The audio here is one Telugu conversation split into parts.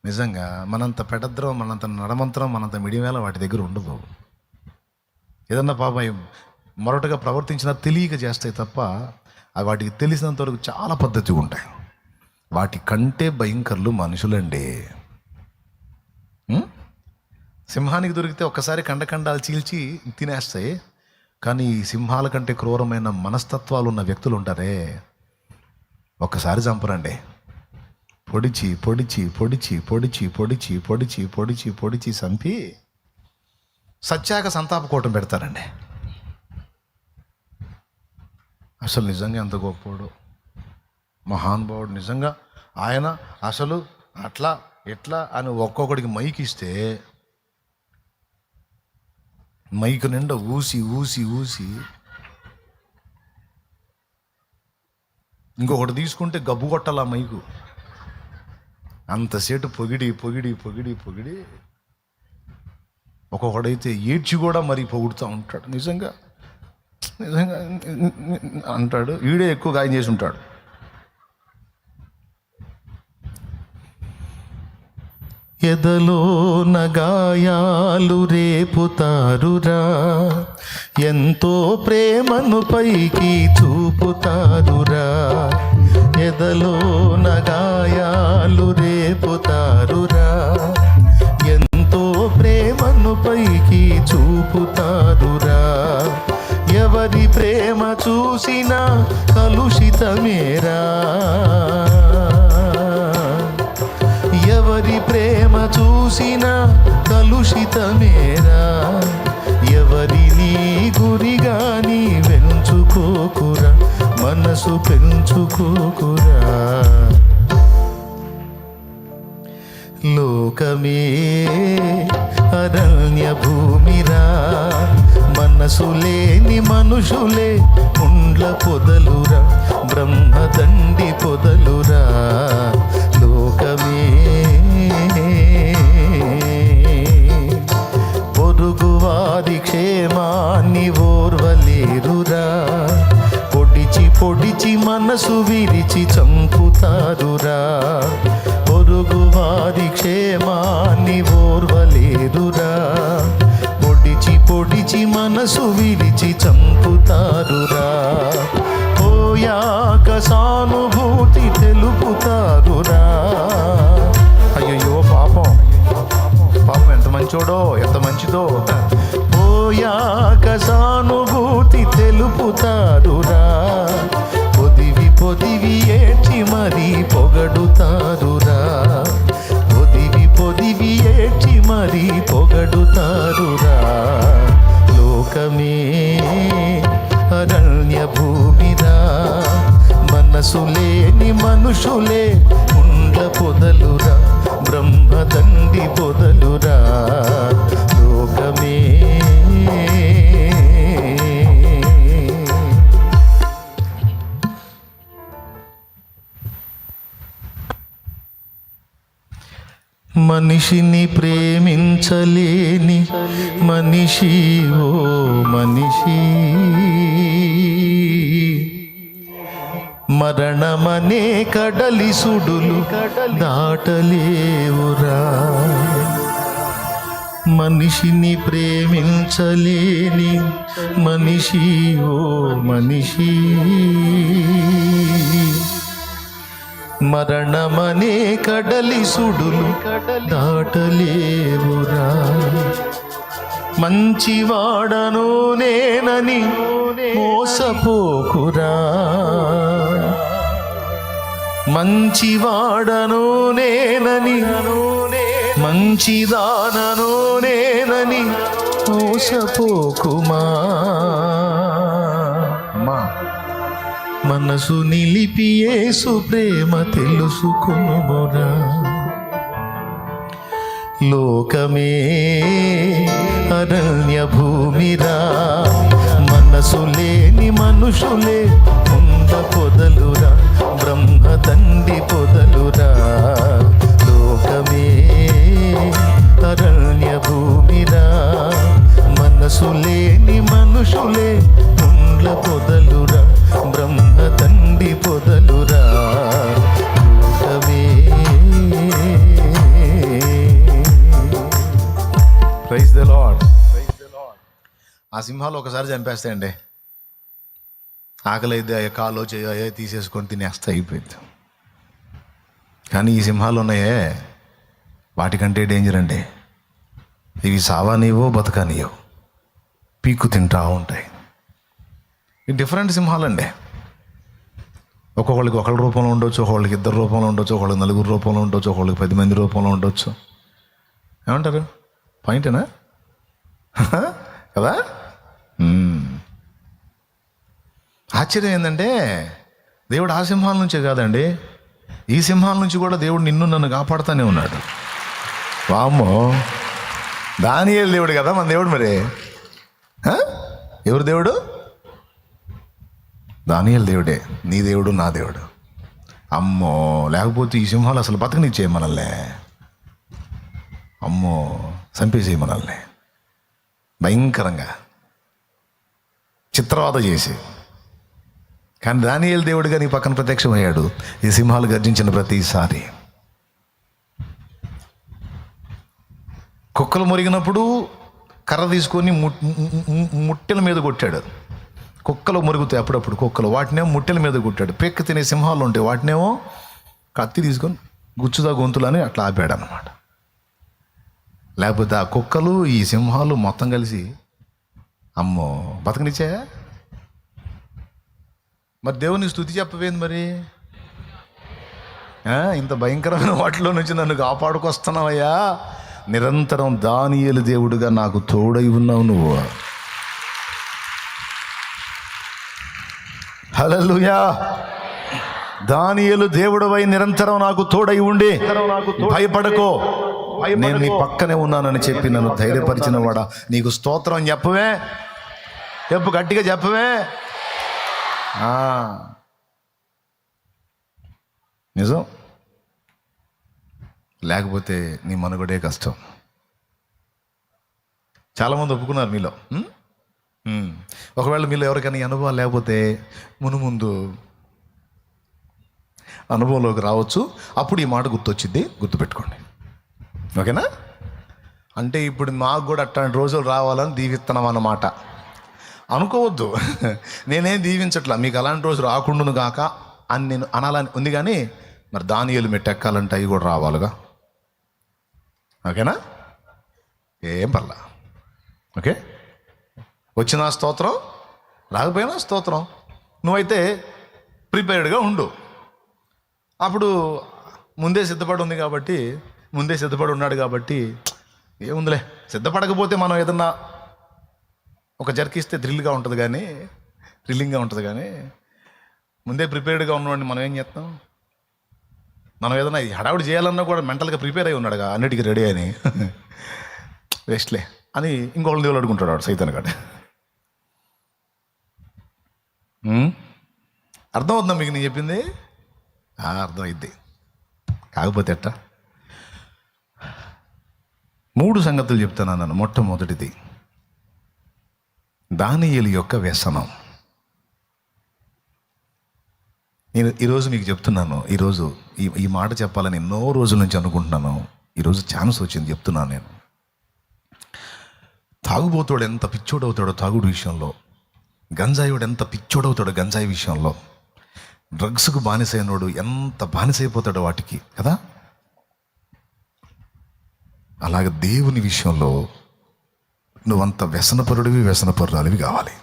నిజంగా మనంత పెడద్రం, మనంత నడమంత్రం, మనంత మిడివేళ వాటి దగ్గర ఉండదు. ఏదన్నా పాపం మొరటుగా ప్రవర్తించినా తెలియక చేస్తాయి తప్ప అవి వాటికి తెలిసినంత వరకు చాలా పద్ధతిగా ఉంటాయి. వాటి కంటే భయంకరులు మనుషులండి. సింహానికి దొరికితే ఒక్కసారి కండకండాలు చీల్చి తినేస్తాయి. కానీ ఈ సింహాల కంటే క్రూరమైన మనస్తత్వాలు ఉన్న వ్యక్తులు ఉంటారే, ఒక్కసారి చంపరండి. పొడిచి పొడిచి పొడిచి పొడిచి పొడిచి పొడిచి పొడిచి పొడిచి చంపి సత్యాక సంతాప కూటం పెడతారండి. అసలు నిజంగా ఎంత గొప్పోడు మహానుభావుడు. నిజంగా ఆయన అసలు అట్లా ఎట్లా అని ఒక్కొక్కడికి మైక్ ఇస్తే మైకు నిండా ఊసి ఊసి ఊసి ఇంకొకటి తీసుకుంటే గబ్బు కొట్టాల మైకు. అంతసేటు పొగిడి పొగిడి పొగిడి పొగిడి ఒక్కొక్కడైతే ఏడ్చి కూడా మరీ పొగుడుతూ ఉంటాడు. నిజంగా నిజంగా అంటాడు, ఈడే ఎక్కువ గాయం చేసి ఉంటాడు. ఎదలో నగాయాలు రేపుతారురా, ఎంతో ప్రేమను పైకి చూపుతారురా. ఎదలో నగాయాలు రేపుతారురా, ఎంతో ప్రేమను పైకి చూపుతారురా. ఎవరి ప్రేమ చూసినా కలుషితమేరా, ఎవరి ప్రేమ చూసినా కలుషితమేరా. ఎవరిని గురిగా నీ వెంచుకోకురా, మనసు పెంచుకోకురా. లోకమే అరణ్య భూమిరా, మనసు లేని మనుషులే ముండ్ల పొదలురా, బ్రహ్మదండి పొదలురా. లోకమే పొరుగువారి క్షేమాన్ని ఓర్వలేరురా, పొడిచి పొడిచి మనసు విరిచి చంపుతారురా. పొరుగువారి క్షేమాన్ని ఓర్వలేరురా, పొడిచి పొడిచి మనసు విరిచి చంపుతారురా. పోయాక సానుభూతి తెలుపుతారురా. అయ్యో పాపం పాపం ఎంత మంచోడో ఎంత మంచిదో. పోయాక సానుభూతి తెలుపుతారురా, పొదివి పొదివి ఏడ్చి మరీ పొగడుతారురా. పొదివి పొదివి ఏడ్చి మరీ పొగడుతారురా. లోకమే అరణ్య భూమిరా, మనసు లేని మనుషులే ముండ్ల పొదలురా, బ్రహ్మదండి పొదలురా. లోకమే మనిషిని ప్రేమించలేని మనిషి ఓ మనిషి, మరణమనే కడలి సుడులు దాటలేవురా. మనిషిని ప్రేమించలేని మనిషి ఓ మనిషి, మరణమనే కడలి సుడులు దాటలేవురా. మంచివాడను నేనని మోసపోకురా, మంచివాడను నేనని మంచిదానను నేనని మోసపోకుమా. అమ్మా మనసు నిలిపి యేసు ప్రేమ తెలుసుకొనురా. లోకమే అరణ్య భూమిరా, మనసు లేని మనుషులే ముంద పొదలురా, బ్రహ్మదండి పొదలురా. లోకమే అరణ్య భూమిరా, మనసు లేని మనుషులే ముండ్ల పొదలురా, బ్రహ్మదండి పొదలురా. లోకమే సింహాలు ఒకసారి చంపేస్తాయండి. ఆకలి అయితే కాలో చేయో తీసేసుకొని తినేస్తే అయిపోయింది. కానీ ఈ సింహాలు ఉన్నాయే, వాటికంటే డేంజర్ అండి. ఇవి సావానివో బతకానియో, పీక్కు తింటా ఉంటాయి. ఈ డిఫరెంట్ సింహాలండి. ఒక్కొక్కళ్ళకి ఒకళ్ళ రూపంలో ఉండొచ్చు, ఒకళ్ళకి ఇద్దరు రూపంలో ఉండొచ్చు, ఒకళ్ళకి నలుగురు రూపంలో ఉండొచ్చు, ఒకళ్ళకి 10 మంది రూపంలో ఉండొచ్చు. ఏమంటారు? పాయింటేనా కదా? ఆశ్చర్యం ఏంటంటే దేవుడు ఆ సింహాల నుంచే కాదండి, ఈ సింహాల నుంచి కూడా దేవుడు నిన్ను నన్ను కాపాడుతూనే ఉన్నాడు. వామ్మో, దానియేలు దేవుడు కదా మన దేవుడు. మరి ఎవరు దేవుడు? దానియేలు దేవుడే. నీ దేవుడు, నా దేవుడు. అమ్మో, లేకపోతే ఈ సింహాలు అసలు బతకనిచ్చే మనల్ని. అమ్మో, చంపేసే మనల్ని భయంకరంగా చిత్రవాద చేసి. కానీ దానియేలు దేవుడిగా నీ పక్కన ప్రత్యక్షమయ్యాడు ఈ సింహాలు గర్జించిన ప్రతిసారి. కుక్కలు మురిగినప్పుడు కర్ర తీసుకొని ముట్టెల మీద కొట్టాడు. కుక్కలు మురుగుతాయి అప్పుడప్పుడు కుక్కలు, వాటినేమో ముట్టెల మీద కొట్టాడు. పెక్క తినే సింహాలు ఉంటాయి, వాటినేమో కత్తి తీసుకొని గుచ్చుదా గొంతులని అట్లా ఆపాడు అన్నమాట. లేకపోతే ఆ కుక్కలు ఈ సింహాలు మొత్తం కలిసి అమ్మో బతకనిచ్చాయా? మరి దేవుని స్తుతి చెప్పవేంది మరి? ఇంత భయంకరమైన వాటిలో నుంచి నన్ను కాపాడుకొస్తున్నావయ్యా, నిరంతరం దానియేలు దేవుడుగా నాకు తోడై ఉన్నావు నువ్వు. హల్లెలూయా. దానియేలు దేవుడవై నిరంతరం నాకు తోడై ఉండి భయపడకో, నేను నీ పక్కనే ఉన్నానని చెప్పి నన్ను ధైర్యపరిచిన వాడా, నీకు స్తోత్రం చెప్పవే. చెప్పు, గట్టిగా చెప్పవే. నిజం. లేకపోతే నీ మనుగడే కష్టం. చాలామంది ఒప్పుకున్నారు మీలో. ఒకవేళ మీలో ఎవరికైనా అనుభవాలు లేకపోతే ముందు అనుభవంలోకి రావచ్చు. అప్పుడు ఈ మాట గుర్తొచ్చింది, గుర్తుపెట్టుకోండి. ఓకేనా? అంటే ఇప్పుడు మాకు కూడా అట్లాంటి రోజులు రావాలని దీవిస్తున్నాం అన్నమాట. అనుకోవద్దు, నేనేం దీవించట్లా, మీకు అలాంటి రోజు రాకుండాను గాక అని నేను అనాలని ఉంది. కానీ మరి దానియేలు మెట్టెక్కాలంటే అవి కూడా రావాలిగా. ఓకేనా? ఏం పర్లా. ఓకే, వచ్చిన స్తోత్రం, రాకపోయినా స్తోత్రం. నువ్వైతే ప్రిపేర్డ్గా ఉండు. అప్పుడు ముందే సిద్ధపడి ఉన్నాడు కాబట్టి ఏముందిలే. సిద్ధపడకపోతే మనం ఏదన్నా ఒక జర్కిస్తే థ్రిల్లింగ్గా ఉంటుంది కానీ ముందే ప్రిపేర్డ్గా ఉన్నవాడిని మనం ఏం చేస్తాం? మనం ఏదైనా హడావుడి చేయాలన్నా కూడా మెంటల్గా ప్రిపేర్ అయి ఉన్నాడుగా, అన్నిటికీ రెడీ అని. వేస్ట్లే అని ఇంకొకళ్ళు దేవుడు అడుగుంటాడు వాడు, సైతాన్ కాడ. అర్థమవుతుందా మీకు నేను చెప్పింది? అర్థమైద్ది. కాకపోతే ఎట్టా 3 సంగతులు చెప్తాను నన్ను. మొట్టమొదటిది దానియేలు యొక్క వ్యసనం. నేను ఈరోజు మీకు చెప్తున్నాను. ఈరోజు ఈ మాట చెప్పాలని ఎన్నో రోజుల నుంచి అనుకుంటున్నాను. ఈరోజు ఛాన్స్ వచ్చింది, చెప్తున్నాను నేను. తాగుబోతాడు ఎంత పిచ్చోడవుతాడో తాగుడు విషయంలో, గంజాయివాడు ఎంత పిచ్చోడవుతాడో గంజాయి విషయంలో, డ్రగ్స్కు బానిసైనోడు ఎంత బానిసైపోతాడో వాటికి కదా. అలాగే దేవుని విషయంలో నువ్వంత వ్యసనపరురాలివి కావాలి.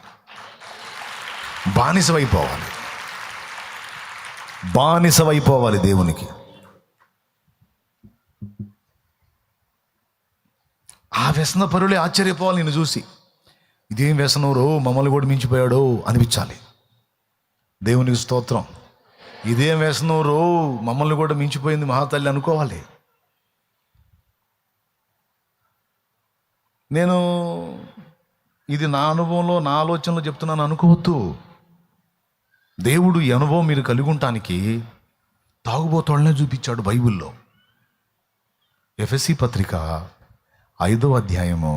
బానిసవైపోవాలి దేవునికి. ఆ వ్యసనపరులే ఆశ్చర్యపోవాలి నిన్ను చూసి. ఇదేం వ్యసనం రో, మమ్మల్ని కూడా మించిపోయాడో అనిపించాలి. దేవునికి స్తోత్రం. ఇదేం వ్యసనం రో, మమ్మల్ని కూడా మించిపోయింది మహాతల్లి అనుకోవాలి. నేను ఇది నా అనుభవంలో, నా ఆలోచనలో చెప్తున్నాను అనుకోవద్దు. దేవుడు ఈ అనుభవం మీరు కలిగి ఉండటానికి తాగుబోతోళ్ళనే చూపించాడు బైబిల్లో. ఎఫెసీ పత్రిక 5వ అధ్యాయము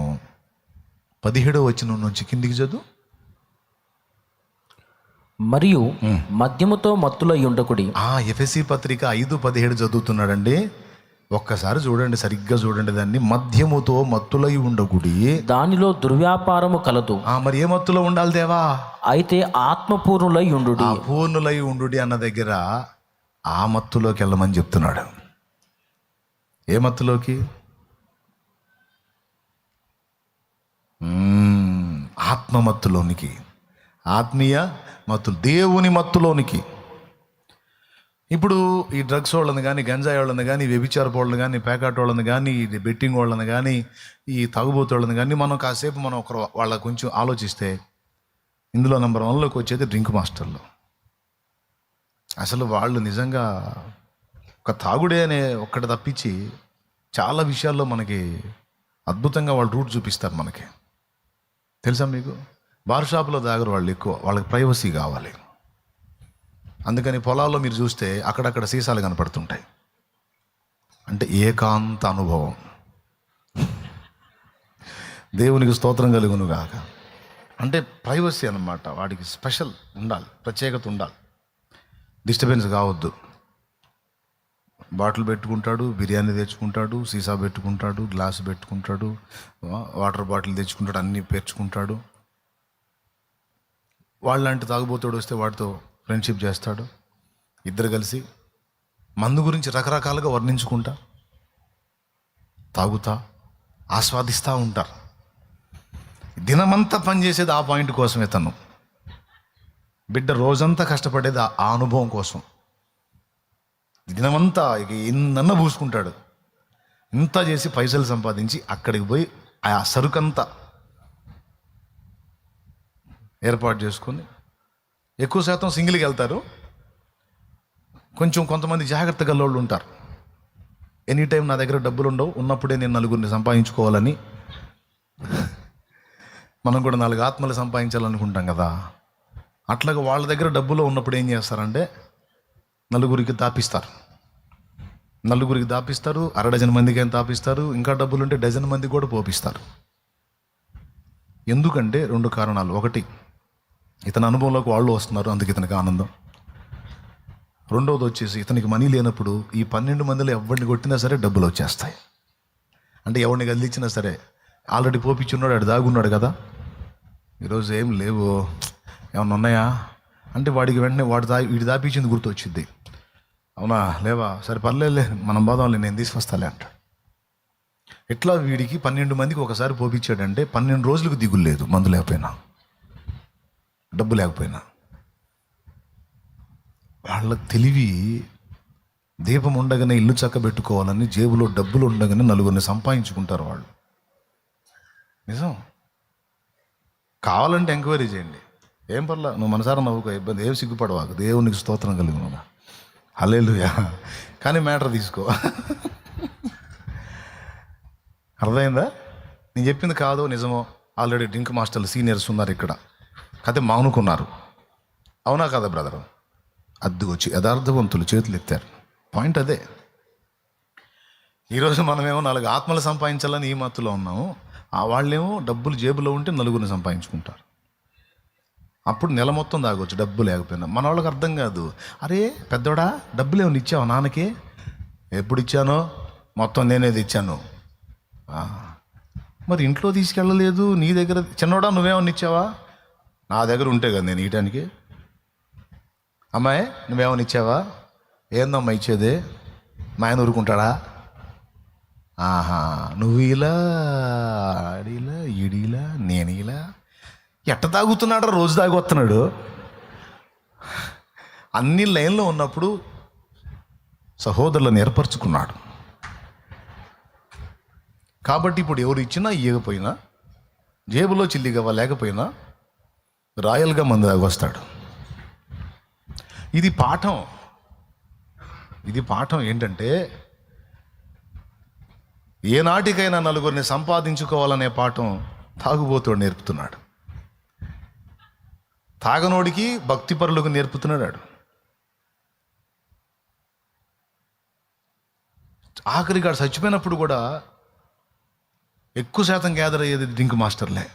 17వ వచనం నుంచి కిందికి చదువు. మరియు మద్యముతో మత్తులై ఉండకుడి. ఎఫెసీ పత్రిక 5:17 చదువుతున్నాడండి. ఒక్కసారి చూడండి, సరిగ్గా చూడండి దాన్ని. మద్యముతో మత్తులై ఉండకుడి, దానిలో దుర్వ్యాపారము కలదు. మరి ఏ మత్తులో ఉండాలి దేవా? అయితే ఆత్మపూర్ణులై ఉండు. ఆ పూర్ణులై ఉండు అన్న దగ్గర ఆ మత్తులోకి వెళ్ళమని చెప్తున్నాడు. ఏ మత్తులోకి? ఆత్మ మత్తులోనికి, ఆత్మీయ మత్తులు, దేవుని మత్తులోనికి. ఇప్పుడు ఈ డ్రగ్స్ వాళ్ళని కానీ, గంజాయి వాళ్ళని కానీ, వ్యభిచారపు వాళ్ళని కానీ, పేకాట వాళ్ళని కానీ, బెట్టింగ్ వాళ్ళని కానీ, ఈ తాగుబోతు వాళ్ళని కానీ మనం కాసేపు వాళ్ళ కొంచెం ఆలోచిస్తే ఇందులో నెంబర్ 1లోకి వచ్చేది డ్రింక్ మాస్టర్లు. అసలు వాళ్ళు నిజంగా ఒక తాగుడే అనే ఒక్కటి తప్పించి చాలా విషయాల్లో మనకి అద్భుతంగా వాళ్ళు రూట్ చూపిస్తారు మనకి. తెలుసా మీకు? బార్ షాప్లో తాగరు వాళ్ళు ఎక్కువ, వాళ్ళకి ప్రైవసీ కావాలి. అందుకని పొలాల్లో మీరు చూస్తే అక్కడక్కడ సీసాలు కనపడుతుంటాయి. అంటే ఏకాంత అనుభవం. దేవునికి స్తోత్రం కలుగును గాక. అంటే ప్రైవసీ అన్నమాట. వాడికి స్పెషల్ ఉండాలి, ప్రత్యేకత ఉండాలి, డిస్టర్బెన్స్ కావద్దు. బాటిల్ పెట్టుకుంటాడు, బిర్యానీ తెచ్చుకుంటాడు, సీసా పెట్టుకుంటాడు, గ్లాసు పెట్టుకుంటాడు, వాటర్ బాటిల్ తెచ్చుకుంటాడు, అన్నీ పేర్చుకుంటాడు. వాళ్ళంటి తాగుబోతాడు వస్తే వాడితో ఫ్రెండ్షిప్ చేస్తాడు. ఇద్దరు కలిసి మందు గురించి రకరకాలుగా వర్ణించుకుంటా, తాగుతా, ఆస్వాదిస్తూ ఉంటారు. దినమంతా పనిచేసేది ఆ పాయింట్ కోసమే. తను బిడ్డ రోజంతా కష్టపడేది ఆ అనుభవం కోసం. దినమంతా ఇక ఎన్నన్న పూసుకుంటాడు. ఇంత చేసి పైసలు సంపాదించి అక్కడికి పోయి ఆ సరుకంతా ఏర్పాటు చేసుకొని, ఎక్కువ శాతం సింగిల్కి వెళ్తారు. కొంతమంది జాగ్రత్త గల్లోళ్ళు ఉంటారు. ఎనీ టైం నా దగ్గర డబ్బులు ఉండవు, ఉన్నప్పుడే నేను నలుగురిని సంపాదించుకోవాలని, మనం కూడా 4 ఆత్మలు సంపాదించాలనుకుంటాం కదా. అట్లాగా వాళ్ళ దగ్గర డబ్బులు ఉన్నప్పుడు ఏం చేస్తారంటే నలుగురికి దాపిస్తారు. అర డజన్ మందికి ఏం దాపిస్తారు. ఇంకా డబ్బులుంటే డజన్ మంది కూడా పోపిస్తారు. ఎందుకంటే 2 కారణాలు. ఒకటి, ఇతని అనుభవంలోకి వాళ్ళు వస్తున్నారు, అందుకు ఇతనికి ఆనందం. రెండవది వచ్చేసి ఇతనికి మనీ లేనప్పుడు ఈ 12 మందిలో ఎవరిని కొట్టినా సరే డబ్బులు వచ్చేస్తాయి. అంటే ఎవరిని గదిలిచ్చినా సరే ఆల్రెడీ పోపిచ్చున్నాడు, ఆడు దాగున్నాడు కదా, ఈరోజు ఏం లేవు, ఏమన్నా ఉన్నాయా అంటే వాడికి వెంటనే వీడి దాపించింది గుర్తు వచ్చింది. అవునా, లేవా, సరే పర్లేదులే, మనం బాధంలే, నేను తీసుకొస్తాలే అంటాడు. ఇట్లా వీడికి 12 మందికి ఒకసారి పోపించాడంటే 12 రోజులకు దిగులు లేదు, మందు లేకపోయినా, డబ్బు లేకపోయినా. వాళ్ళ తెలివి దీపం ఉండగానే ఇల్లు చక్కబెట్టుకోవాలని, జేబులో డబ్బులు ఉండగానే నలుగురిని సంపాదించుకుంటారు వాళ్ళు. నిజం. కావాలంటే ఎంక్వైరీ చేయండి, ఏం పర్లా, నువ్వు మనసారా నవ్వుకో, ఇబ్బంది ఏం సిగ్గుపడవాకు, దేవునికి స్తోత్రం కలుగును, హల్లెలూయా. కానీ మ్యాటర్ తీసుకో. అర్థమైందా? నేను చెప్పింది కాదో నిజమో, ఆల్రెడీ డ్రింక్ మాస్టర్లు సీనియర్స్ ఉన్నారు ఇక్కడ, కథ మానుకున్నారు. అవునా కదా బ్రదరు? అద్దుకొచ్చి యథార్థవంతులు చేతులు ఎత్తారు. పాయింట్ అదే. ఈరోజు మనమేమో 4 ఆత్మలు సంపాదించాలని ఈ మత్తులో ఉన్నాము. వాళ్ళేమో డబ్బులు జేబులో ఉంటే నలుగురిని సంపాదించుకుంటారు. అప్పుడు నెల మొత్తం తాగొచ్చు డబ్బు లేకపోయినా. మన వాళ్ళకి అర్థం కాదు. అరే పెద్దోడా, డబ్బులు ఏమైనా ఇచ్చావు నాన్నకి? ఎప్పుడు ఇచ్చానో మొత్తం నేనే ఇచ్చాను. మరి ఇంట్లో తీసుకెళ్ళలేదు, నీ దగ్గర. చిన్నోడా, నువ్వేమన్నా ఇచ్చావా? నా దగ్గర ఉంటే కదా నేను ఇయటానికి. అమ్మాయి, నువ్వేమన్నా ఇచ్చావా? ఏందమ్మా ఇచ్చేదే? మా ఆయన ఊరుకుంటాడా? నువ్వు ఇలా ఆడిలా ఈడిలా నేను ఇలా ఎట్ట తాగుతున్నాడు, రోజు తాగొస్తున్నాడు. అన్ని లైన్లో ఉన్నప్పుడు సహోదరులను ఏర్పరచుకున్నాడు. కాబట్టి ఇప్పుడు ఎవరు ఇచ్చినా ఇవ్వకపోయినా, జేబులో చిల్లిగవ్వ లేకపోయినా రాయల్గా మందు తాగొస్తాడు. ఇది పాఠం ఏంటంటే, ఏనాటికైనా నలుగురిని సంపాదించుకోవాలనే పాఠం తాగుబోతుడు నేర్పుతున్నాడు. తాగనోడికి భక్తి పరులకు నేర్పుతున్నాడు. ఆఖరికి గాడు చచ్చిపోయినప్పుడు కూడా ఎక్కువ శాతం గ్యాదర్ అయ్యేది డ్రింక్ మాస్టర్లే.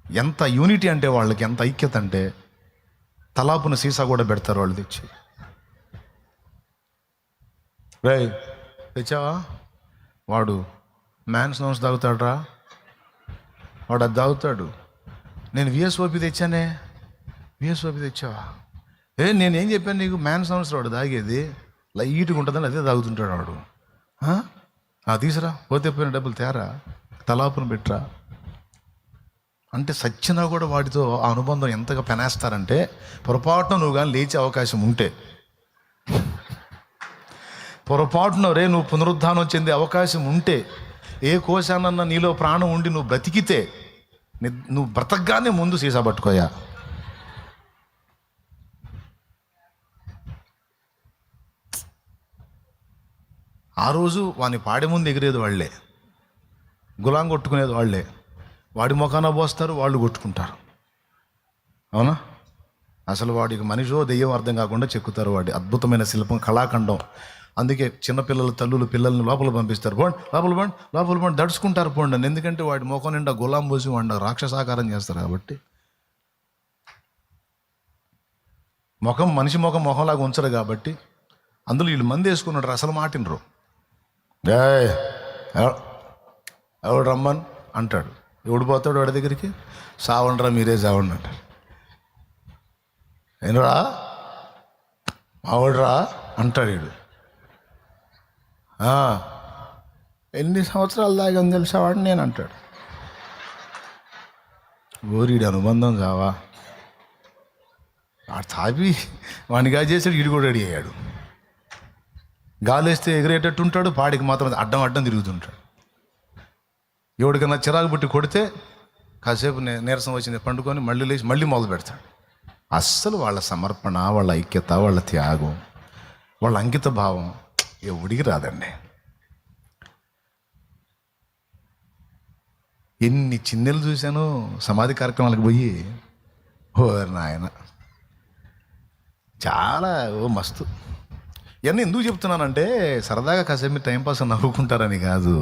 ఎంత యూనిటీ అంటే వాళ్ళకి, ఎంత ఐక్యత అంటే తలాపున సీసా కూడా పెడతారు వాళ్ళు తెచ్చి. రేయ్ తెచ్చావా? వాడు మ్యాన్స్ నౌన్స్ తాగుతాడురా, వాడు అది తాగుతాడు. నేను విఎస్ఓపి తెచ్చానే. విఎస్ఓపి తెచ్చావా? నేనేం చెప్పాను నీకు? మ్యాన్స్ నౌన్స్ వాడు తాగేది లైట్గా ఉంటుందని అదే తాగుతుంటాడు వాడు. తీసురా, పోతే పోయిన డబ్బులు తేరా, తలాపును పెట్టరా అంటే సచ్చినా కూడా వాటితో ఆ అనుబంధం ఎంతగా పెనేస్తారంటే, పొరపాటున నువ్వు కానీ లేచే అవకాశం ఉంటే, పొరపాటున నువ్వు పునరుద్ధానం చెందే అవకాశం ఉంటే, ఏ కోశానన్నా నీలో ప్రాణం ఉండి నువ్వు బ్రతికితే, నువ్వు బ్రతకగానే ముందు సీసా పట్టుకోయా. ఆ రోజు వాని పాడే ముందు ఎగిరేది వాళ్ళే, గులాం కొట్టుకునేది వాళ్ళే. వాడి ముఖాన పోస్తారు, వాళ్ళు కొట్టుకుంటారు. అవునా? అసలు వాడికి మనిషో దెయ్యం అర్థం కాకుండా చెక్కుతారు. వాడి అద్భుతమైన శిల్పం, కళాఖండం. అందుకే చిన్నపిల్లల తల్లులు పిల్లల్ని లోపల పంపిస్తారు. లోపల పోండి దడుచుకుంటారు పోండి అని. ఎందుకంటే వాడి ముఖం నిండా గులాం పోసి వాడిని రాక్షసాకారం చేస్తారు కాబట్టి. మనిషి ముఖంలాగా ఉంచరు కాబట్టి అందులో వీళ్ళు మంది వేసుకున్నాడు. అసలు మాటినరు. ఎవడు రమ్మన్ అంటాడు. ఎవడు పోతాడు వాడి దగ్గరికి? సావండ్రా, మీరే సావండి అంటారు. ఏనరా మావాడురా అంటాడు వీడు. ఎన్ని సంవత్సరాలు దాకా తెలిసేవాడిని నేను అంటాడు. ఓరీడి అనుబంధం కావా? ఆ తాపి వాడిగా చేసాడు, వీడు కూడా రెడీ అయ్యాడు. గాలేస్తే ఎగిరేటట్టు ఉంటాడు, పాడికి మాత్రం అడ్డం తిరుగుతుంటాడు. ఎవడికన్నా చిరాకు పుట్టి కొడితే కాసేపు నీరసం వచ్చింది పండుకొని మళ్ళీ లేచి మళ్ళీ మొదలు పెడతాడు. అస్సలు వాళ్ళ సమర్పణ, వాళ్ళ ఐక్యత, వాళ్ళ త్యాగం, వాళ్ళ అంకిత భావం ఎవడికి రాదండి. ఎన్ని చిన్నెలు చూశాను సమాధి కార్యక్రమాలకు పోయి. ఓ నాయన, చాలా మస్తు. ఇవన్నీ ఎందుకు చెప్తున్నానంటే, సరదాగా కాసేపు టైంపాస్ నవ్వుకుంటారని కాదు.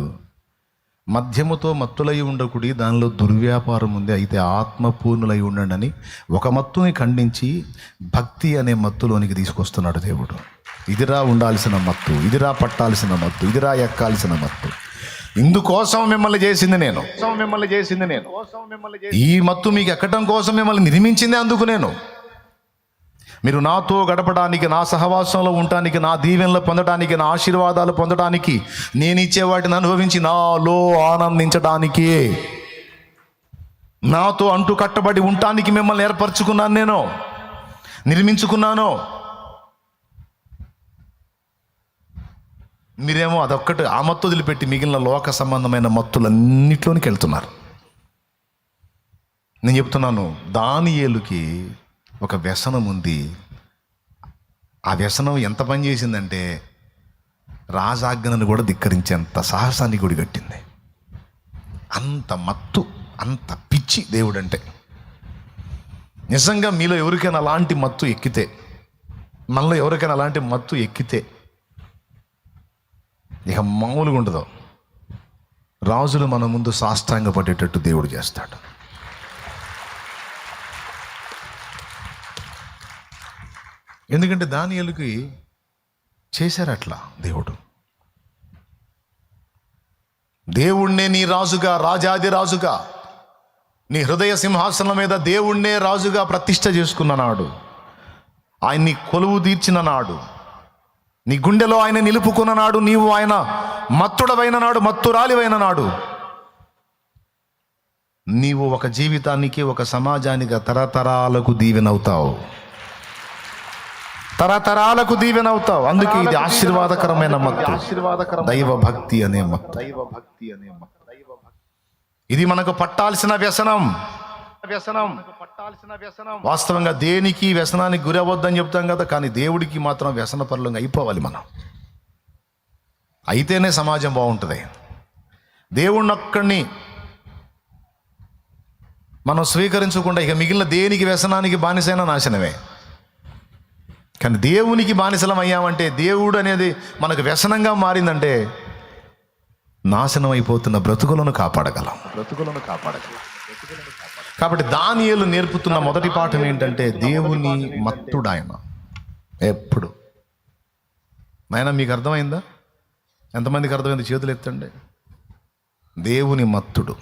మద్యముతో మత్తులై ఉండకుడి, దానిలో దుర్వ్యాపారం ఉంది, అయితే ఆత్మపూర్ణులై ఉండండి అని ఒక మత్తుని ఖండించి భక్తి అనే మత్తులోనికి తీసుకొస్తున్నాడు దేవుడు. ఇదిరా ఉండాల్సిన మత్తు, ఇదిరా పట్టాల్సిన మత్తు, ఇదిరా ఎక్కాల్సిన మత్తు. ఇందుకోసం మిమ్మల్ని చేసింది నేను. ఈ మత్తు మీకు ఎక్కడం కోసం మిమ్మల్ని నిర్మించింది. అందుకు మీరు నాతో గడపడానికి, నా సహవాసంలో ఉండటానికి, నా దీవెనలు పొందడానికి, నా ఆశీర్వాదాలు పొందడానికి, నేను ఇచ్చే వాటిని అనుభవించి నాలో ఆనందించడానికి, నాతో అంటు కట్టబడి ఉండటానికి మిమ్మల్ని ఏర్పరచుకున్నాను, నేను నిర్మించుకున్నాను. మీరేమో అదొక్కటి ఆ మత్తు వదిలిపెట్టి మిగిలిన లోక సంబంధమైన మత్తులన్నిట్లోనికి వెళ్తున్నారు. నేను చెప్తున్నాను, దానియేలుకి ఒక వ్యసనం ఉంది. ఆ వ్యసనం ఎంత పని చేసిందంటే రాజాజ్ఞను కూడా ధిక్కరించేంత సాహసాన్ని గుడిగట్టింది. అంత మత్తు, అంత పిచ్చి దేవుడంటే. నిజంగా మీలో ఎవరికైనా అలాంటి మత్తు ఎక్కితే, మనలో ఎవరికైనా అలాంటి మత్తు ఎక్కితే ఇక మామూలుగా ఉండదు. రాజులు మన ముందు సాష్టాంగ పడేటట్టు దేవుడు చేస్తాడు. ఎందుకంటే దానియేలుకి చేశారు అట్లా. దేవుణ్ణే నీ రాజుగా, రాజాది రాజుగా, నీ హృదయ సింహాసనం మీద దేవుణ్ణే రాజుగా ప్రతిష్ఠ చేసుకున్న నాడు, ఆయన్ని కొలువు తీర్చిన నాడు, నీ గుండెలో ఆయన నిలుపుకున్న నాడు, నీవు ఆయన మత్తుడవైన నాడు, మత్తురాలివైన నాడు, నీవు ఒక జీవితానికి, ఒక సమాజానికి తరతరాలకు దీవెనవుతావు. తరతరాలకు దీవెనవుతావు. అందుకే ఇది ఆశీర్వాదకరమైన మత్తు, దైవ భక్తి అనే మత్తు. ఇది మనకు పట్టాల్సిన వ్యసనం. వాస్తవంగా దేనికి వ్యసనానికి గురి అవ్వద్దని చెప్తాం కదా, కానీ దేవుడికి మాత్రం వ్యసన పరులంగా అయిపోవాలి మనం. అయితేనే సమాజం బాగుంటుంది. దేవుణ్ణి ఒక్కడిని మనం స్వీకరించకుండా ఇక మిగిలిన దేనికి వ్యసనానికి బానిసైన నాశనమే. కానీ దేవునికి బానిసలం అయ్యామంటే, దేవుడు అనేది మనకు వ్యసనంగా మారిందంటే, నాశనం అయిపోతున్న బ్రతుకులను కాపాడగలం. కాబట్టి దానియేలు నేర్పుతున్న మొదటి పాఠం ఏంటంటే, దేవుని మత్తుడాయన. ఎప్పుడు నాయనా మీకు అర్థమైందా? ఎంతమందికి అర్థమైంది? చేతులు ఎత్తండి. దేవుని మత్తుడు